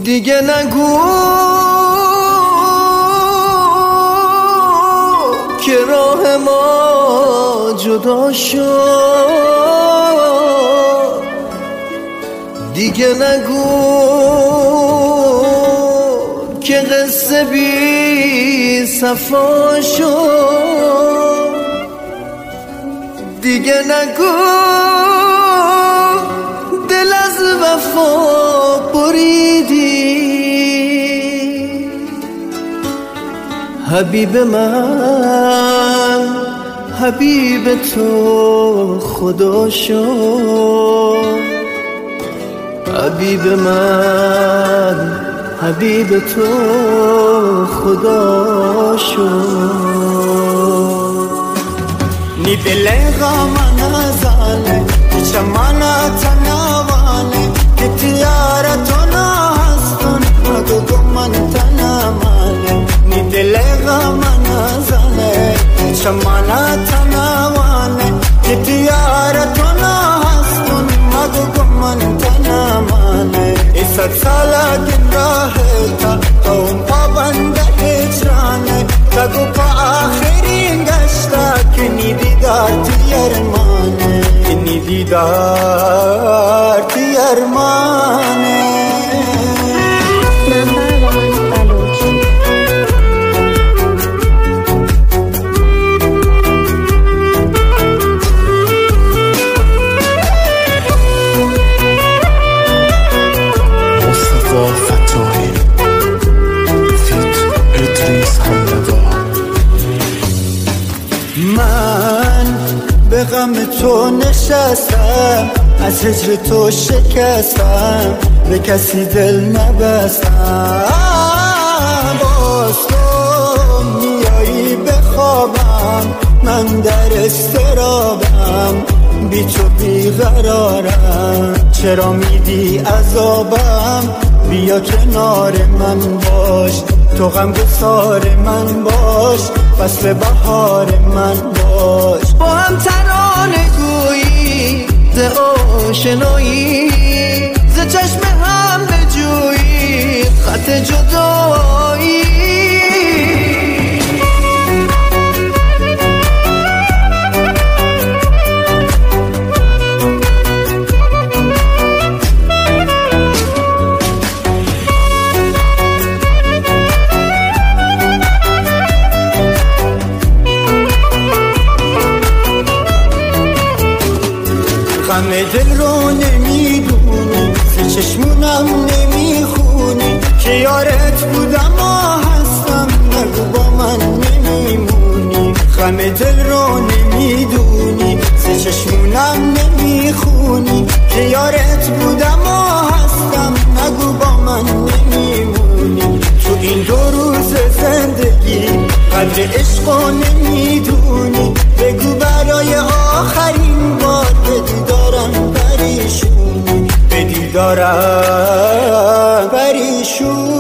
دیگه نگو که راه ما جدا شد، دیگه نگو که قصه بی صفا شد، دیگه نگو دل از وفا بریدی. حبیب من حبیب تو خدا شد، حبیب من حبیب تو خدا شد. نی دل غم نزنه چمانا تنوانه که تیارتونا هستن نگو من تنمانه. نی دل غم نزنه چمانا تنوانه که تیارتونا هستن نگو من تنمانه. ایسا سالا دن راهتا اون پابند هجرانه نگو پا آخرین گشتا که نی دیدار تیرمانه، نی دیدار تیرمانه. من به غم تو نشستم، از هجر تو شکستم، به کسی دل نبستم. باز تو میایی به خوابم، من در استرابم، بی تو بیقرارم. چرا میدی عذابم؟ بیا کنار من باش، تو غم گسار من باش، فصل بهار من باش. با هم ترانه گویی ز آشنایی، ز چشم هم بجویی خط جدایی. غم دل رو نمیدونی، ز چشمونم نمیخونی که یارت بودم و هستم نگو با من نمیمونی. غم دل رو نمیدونی، ز چشمونم نمیخونی که یارت بودم و هستم نگو با من نمیمونی. تو این 2 روز زندگی قدر عشقو نمیدونی، بگو برای آخرین بار به دیدارم پریشونی، به دیدارم پریشونی.